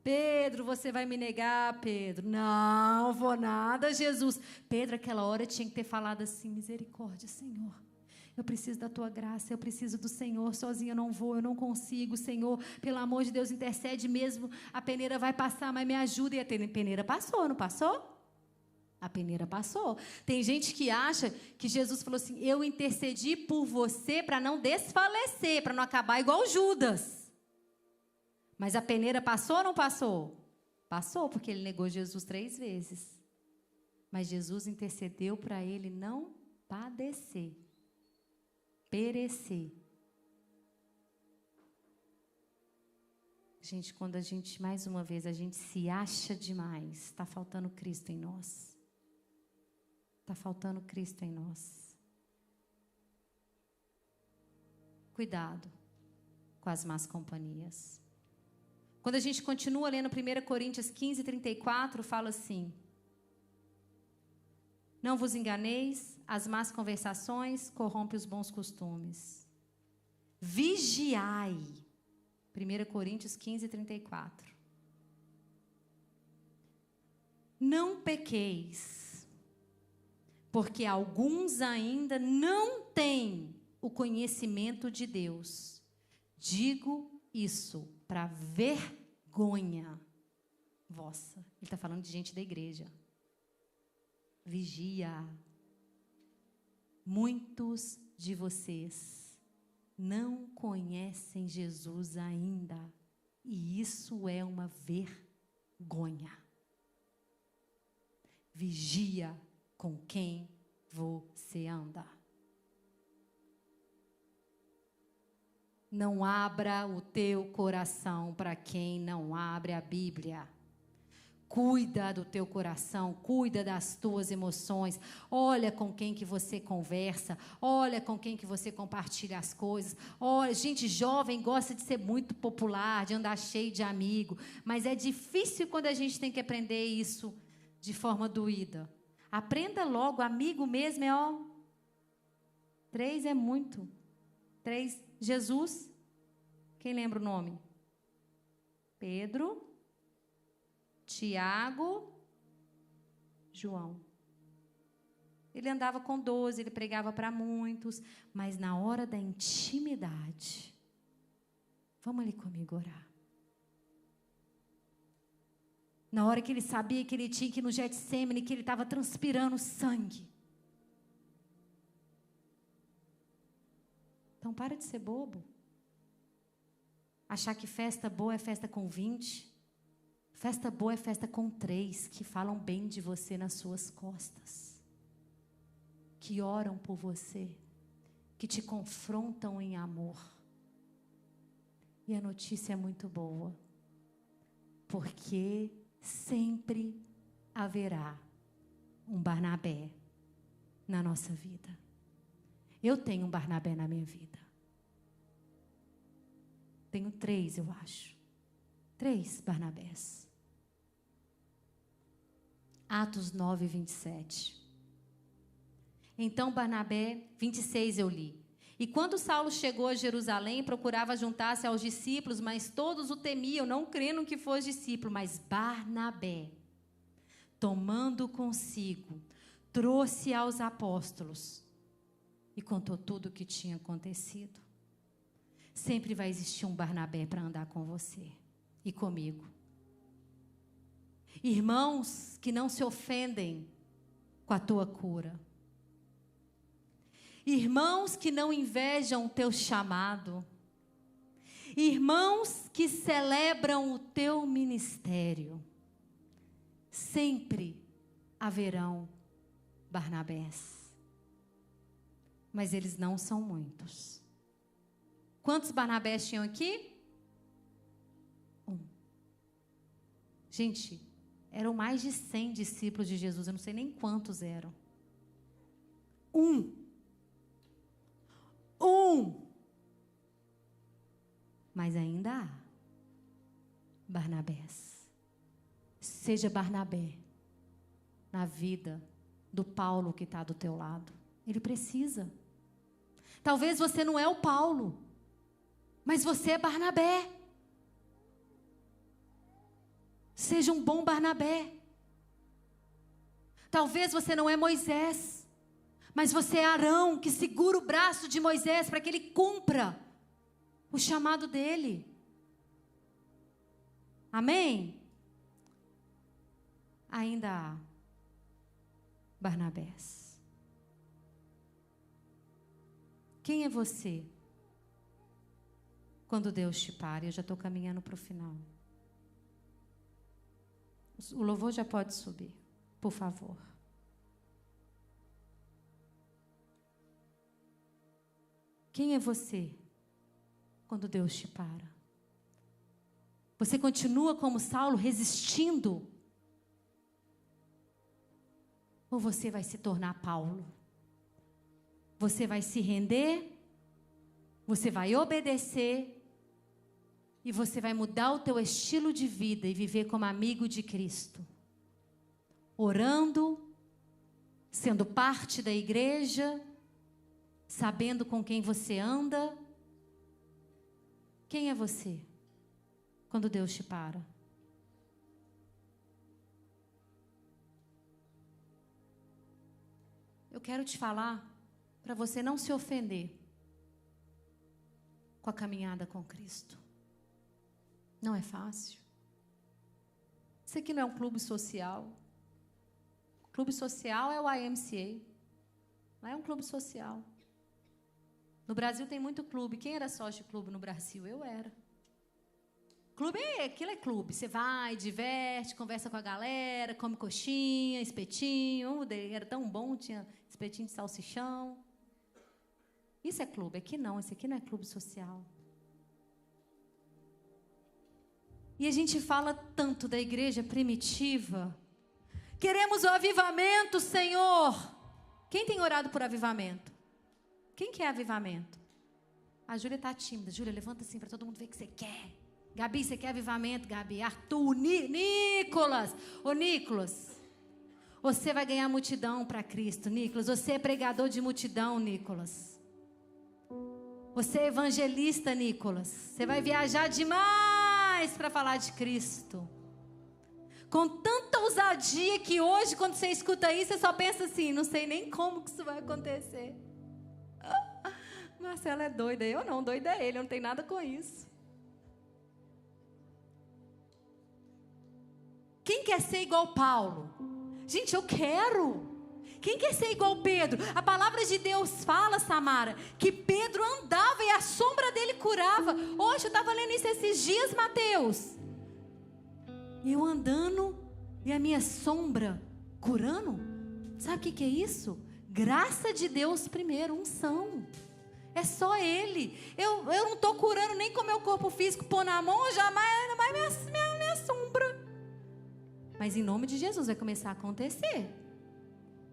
Pedro, você vai me negar, Pedro? Não vou nada, Jesus. Pedro, aquela hora, tinha que ter falado assim: misericórdia, Senhor. Eu preciso da tua graça, eu preciso do Senhor. Sozinho eu não vou, eu não consigo, Senhor. Pelo amor de Deus, intercede mesmo. A peneira vai passar, mas me ajuda. E a peneira passou, não passou? A peneira passou. Tem gente que acha que Jesus falou assim: eu intercedi por você para não desfalecer, para não acabar igual Judas. Mas a peneira passou ou não passou? Passou, porque ele negou Jesus 3 vezes. Mas Jesus intercedeu para ele não padecer, perecer. Gente, quando a gente, mais uma vez, a gente se acha demais, está faltando Cristo em nós. Está faltando Cristo em nós. Cuidado com as más companhias. Quando a gente continua lendo 1 Coríntios 15, 34, fala assim: não vos enganeis, as más conversações corrompem os bons costumes. Vigiai. 1 Coríntios 15, 34. Não pequeis, porque alguns ainda não têm o conhecimento de Deus. Digo isso para vergonha vossa. Ele está falando de gente da igreja. Vigia. Muitos de vocês não conhecem Jesus ainda. E isso é uma vergonha. Vigia com quem você anda. Não abra o teu coração para quem não abre a Bíblia. Cuida do teu coração, cuida das tuas emoções. Olha com quem que você conversa, olha com quem que você compartilha as coisas. Olha, gente jovem gosta de ser muito popular, de andar cheio de amigo, mas é difícil quando a gente tem que aprender isso de forma doída. Aprenda logo, amigo mesmo é 3 é muito. 3, Jesus, quem lembra o nome? Pedro, Tiago, João. Ele andava com 12, ele pregava para muitos, mas na hora da intimidade, vamos ali comigo orar. Na hora que ele sabia que ele tinha que ir no Getsêmani, que ele estava transpirando sangue. Então para de ser bobo. Achar que festa boa é festa com 20. Festa boa é festa com 3 que falam bem de você nas suas costas, que oram por você, que te confrontam em amor. E a notícia é muito boa, porque sempre haverá um Barnabé na nossa vida. Eu tenho um Barnabé na minha vida. Tenho 3, eu acho. 3 Barnabés. Atos 9, 27. Então Barnabé, 26 eu li. E quando Saulo chegou a Jerusalém, procurava juntar-se aos discípulos, mas todos o temiam, não crendo que fosse discípulo. Mas Barnabé, tomando consigo, trouxe aos apóstolos e contou tudo o que tinha acontecido. Sempre vai existir um Barnabé para andar com você e comigo. Irmãos que não se ofendem com a tua cura. Irmãos que não invejam o teu chamado. Irmãos que celebram o teu ministério. Sempre haverão Barnabés. Mas eles não são muitos. Quantos Barnabés tinham aqui? 1. Gente, eram mais de 100 discípulos de Jesus. Eu não sei nem quantos eram. 1. Mas ainda há Barnabés. Seja Barnabé na vida do Paulo que está do teu lado. Ele precisa. Talvez você não é o Paulo, mas você é Barnabé. Seja um bom Barnabé. Talvez você não é Moisés, mas você é Arão, que segura o braço de Moisés para que ele cumpra o chamado dele. Amém? Ainda há Barnabés. Quem é você quando Deus te para? Eu já estou caminhando para o final. O louvor já pode subir, por favor. Quem é você quando Deus te para? Você continua como Saulo, resistindo? Ou você vai se tornar Paulo? Você vai se render? Você vai obedecer? E você vai mudar o teu estilo de vida e viver como amigo de Cristo? Orando, sendo parte da igreja, sabendo com quem você anda? Quem é você quando Deus te para? Eu quero te falar para você não se ofender com a caminhada com Cristo. Não é fácil. Isso aqui não é um clube social. Clube social é o YMCA. Não é um clube social. No Brasil tem muito clube. Quem era sócio de clube no Brasil? Eu era. Clube aquilo é clube. Você vai, diverte, conversa com a galera, come coxinha, espetinho. Era tão bom, tinha espetinho de salsichão. Isso é clube. Aqui não, esse aqui não é clube social. E a gente fala tanto da igreja primitiva. Queremos o avivamento, Senhor. Quem tem orado por avivamento? Quem quer avivamento? A Júlia está tímida. Júlia, levanta assim para todo mundo ver que você quer. Gabi, você quer avivamento? Gabi, Arthur, Nicolas. Ô, Nicolas, você vai ganhar multidão para Cristo, Nicolas. Você é pregador de multidão, Nicolas. Você é evangelista, Nicolas. Você vai viajar demais para falar de Cristo. Com tanta ousadia que hoje, quando você escuta isso, você só pensa assim, não sei nem como que isso vai acontecer. Marcela é doida. Eu não, doida é ele, eu não tenho nada com isso. Quem quer ser igual Paulo? Gente, eu quero. Quem quer ser igual Pedro? A palavra de Deus fala, Samara, que Pedro andava e a sombra dele curava. Hoje eu estava lendo isso esses dias, Mateus. Eu andando e a minha sombra curando. Sabe o que é isso? Graça de Deus primeiro, unção. É só Ele. Eu não estou curando nem com o meu corpo físico, pôr na mão, jamais vai minha sombra. Mas em nome de Jesus vai começar a acontecer.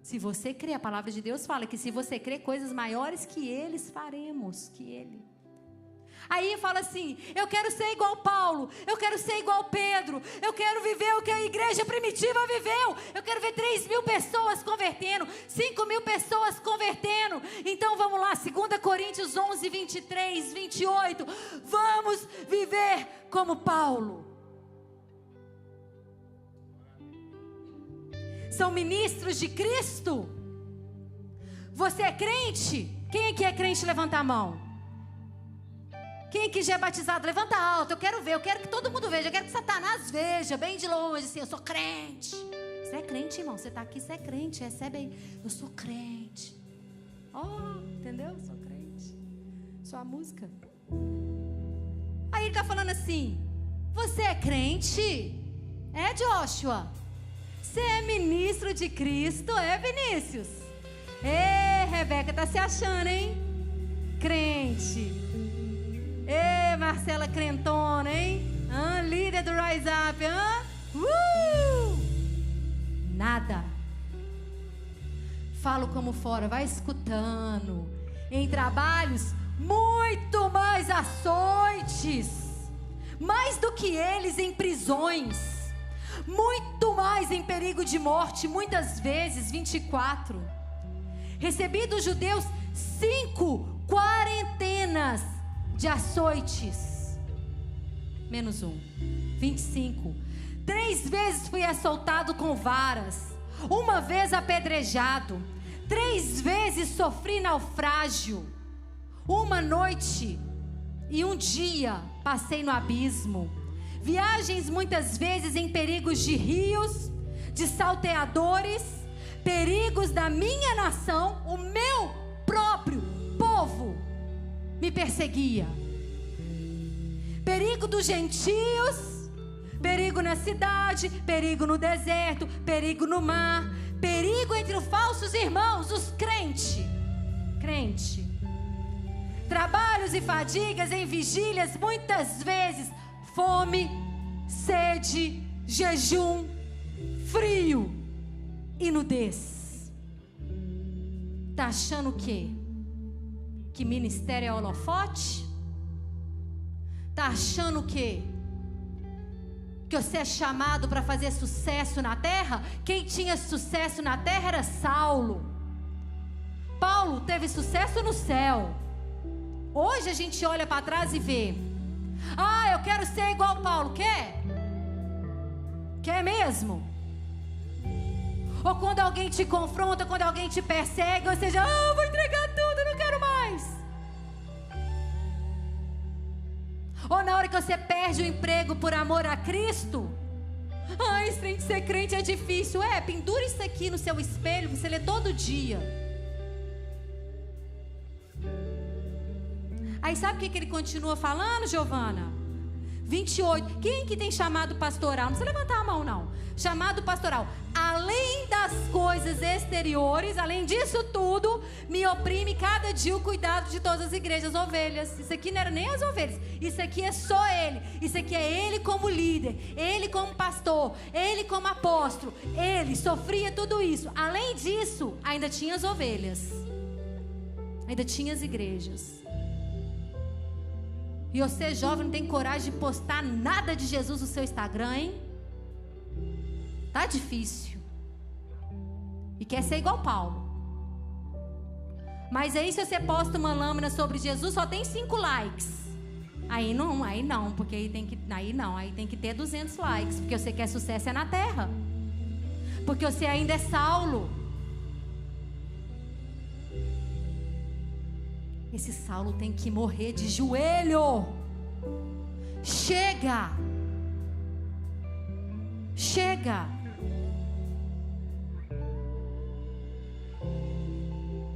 Se você crê, a palavra de Deus fala que se você crê, coisas maiores que eles faremos, que Ele. Aí fala assim, eu quero ser igual Paulo, eu quero ser igual Pedro, eu quero viver o que a igreja primitiva viveu, eu quero ver 3.000 pessoas convertendo, 5.000 pessoas convertendo. Então vamos lá, 2 Coríntios 11, 23, 28, vamos viver como Paulo. São ministros de Cristo. Você é crente? Quem aqui é crente, levanta a mão. Quem aqui já é batizado, levanta alto. Eu quero ver, eu quero que todo mundo veja, eu quero que Satanás veja, bem de longe, assim, eu sou crente. Você é crente, irmão, você está aqui, você é crente, recebe aí. Eu sou crente. Entendeu? Eu sou crente. Só a música. Aí ele está falando assim, você é crente? É, Joshua? Você é ministro de Cristo? É, Vinícius? Ê, Rebeca, tá se achando, hein? Crente. Ê, Marcela crentona, hein? Líder do Rise Up, Nada. Falo como fora, vai escutando. Em trabalhos, muito mais açoites. Mais do que eles em prisões. Muito mais em perigo de morte, muitas vezes, 24. Recebi dos judeus 5 quarentenas de açoites, menos 1, 25. 3 vezes fui açoitado com varas, 1 vez apedrejado, 3 vezes sofri naufrágio, 1 noite e 1 dia passei no abismo, viagens muitas vezes em perigos de rios, de salteadores, perigos da minha nação, o meu próprio povo me perseguia. Perigo dos gentios, perigo na cidade, perigo no deserto, perigo no mar, perigo entre os falsos irmãos, os crentes. Trabalhos e fadigas em vigílias, muitas vezes fome, sede, jejum, frio e nudez. Tá achando o quê? Que ministério é holofote? Tá achando o quê? Que você é chamado para fazer sucesso na terra? Quem tinha sucesso na terra era Saulo. Paulo teve sucesso no céu. Hoje a gente olha para trás e vê: eu quero ser igual Paulo. Quer? Quer mesmo? Ou quando alguém te confronta, quando alguém te persegue, ou seja, eu vou entregar tudo, não quero mais. Ou na hora que você perde o emprego por amor a Cristo, esse trem de ser crente é difícil. Pendura isso aqui no seu espelho, você lê todo dia. Aí sabe o que ele continua falando, Giovana? 28, quem que tem chamado pastoral? Não precisa levantar a mão não. Chamado pastoral, além das coisas exteriores, além disso tudo, me oprime cada dia o cuidado de todas as igrejas, ovelhas. Isso aqui não era nem as ovelhas, isso aqui é só ele. Isso aqui é ele como líder, ele como pastor, ele como apóstolo. Ele sofria tudo isso. Além disso, ainda tinha as ovelhas, ainda tinha as igrejas. E você, jovem, não tem coragem de postar nada de Jesus no seu Instagram, hein? Tá difícil. E quer ser igual Paulo. Mas aí se você posta uma lâmina sobre Jesus, só tem 5 likes. Aí não, porque aí tem que ter 200 likes. Porque você quer sucesso é na terra. Porque você ainda é Saulo. Esse Saulo tem que morrer de joelho. Chega.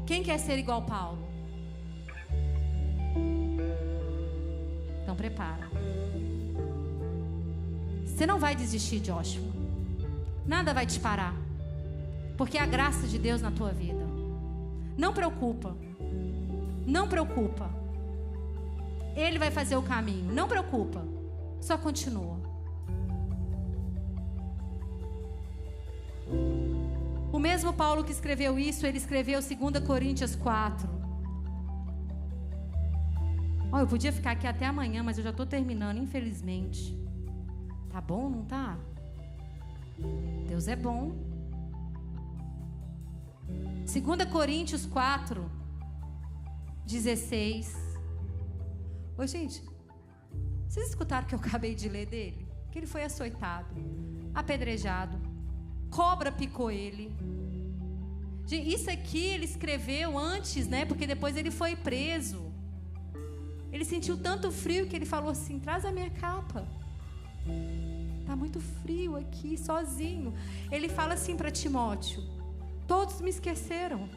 Quem quer ser igual Paulo? Então prepara. Você não vai desistir, Joshua. Nada vai te parar. Porque é a graça de Deus na tua vida. Não preocupa. Não preocupa. Ele vai fazer o caminho. Não preocupa. Só continua. O mesmo Paulo que escreveu isso, ele escreveu 2 Coríntios 4. Oh, eu podia ficar aqui até amanhã, mas eu já estou terminando, infelizmente. Tá bom, não tá? Deus é bom. 2 Coríntios 4, 16. Ô, gente, vocês escutaram o que eu acabei de ler dele? Que ele foi açoitado, apedrejado, cobra picou ele. Gente, isso aqui ele escreveu antes, né? Porque depois ele foi preso. Ele sentiu tanto frio que ele falou assim: traz a minha capa. Tá muito frio aqui, sozinho. Ele fala assim para Timóteo: todos me esqueceram.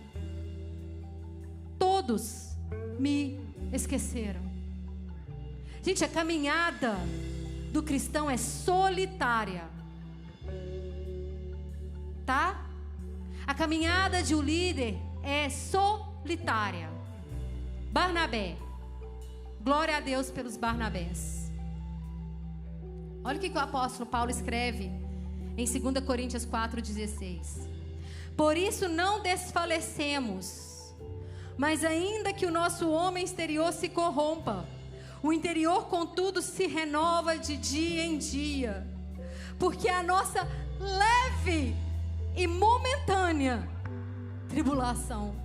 Todos me esqueceram. Gente, a caminhada do cristão é solitária. Tá? A caminhada de um líder é solitária. Barnabé. Glória a Deus pelos Barnabés. Olha o que o apóstolo Paulo escreve em 2 Coríntios 4,16. Por isso não desfalecemos, mas ainda que o nosso homem exterior se corrompa, o interior contudo se renova de dia em dia, porque a nossa leve e momentânea tribulação,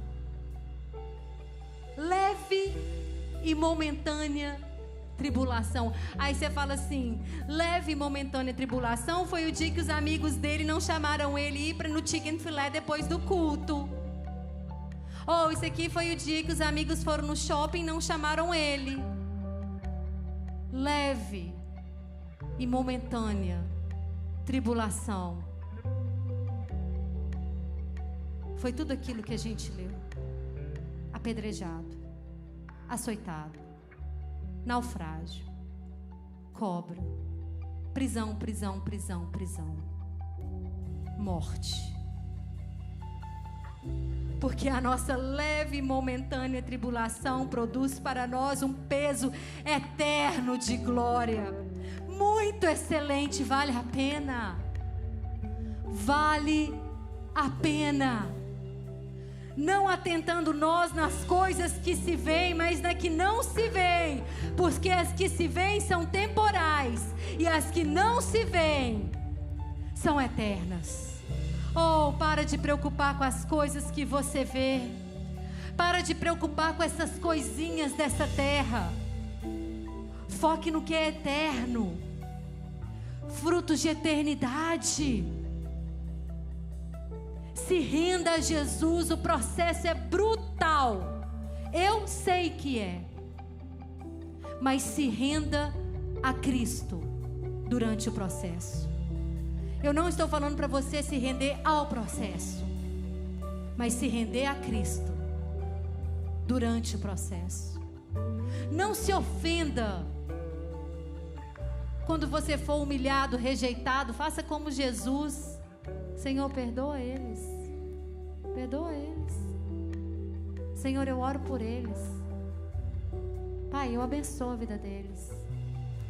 leve e momentânea tribulação. Aí você fala assim: leve e momentânea tribulação foi o dia que os amigos dele não chamaram ele ir no chicken filé depois do culto. Ou isso aqui foi o dia que os amigos foram no shopping e não chamaram ele. Leve e momentânea tribulação foi tudo aquilo que a gente leu: apedrejado, açoitado, naufrágio, cobra, prisão, prisão, prisão, prisão, morte. Porque a nossa leve e momentânea tribulação produz para nós um peso eterno de glória, muito excelente. Vale a pena. Vale a pena. Não atentando nós nas coisas que se veem, mas na que não se veem, porque as que se veem são temporais e as que não se veem são eternas. Oh, para de preocupar com as coisas que você vê. Para de preocupar com essas coisinhas dessa terra. Foque no que é eterno, frutos de eternidade. Se renda a Jesus, o processo é brutal. Eu sei que é. Mas se renda a Cristo durante o processo. Eu não estou falando para você se render ao processo, mas se render a Cristo durante o processo. Não se ofenda quando você for humilhado, rejeitado. Faça como Jesus: Senhor, perdoa eles. Perdoa eles. Senhor, eu oro por eles. Pai, eu abençoo a vida deles.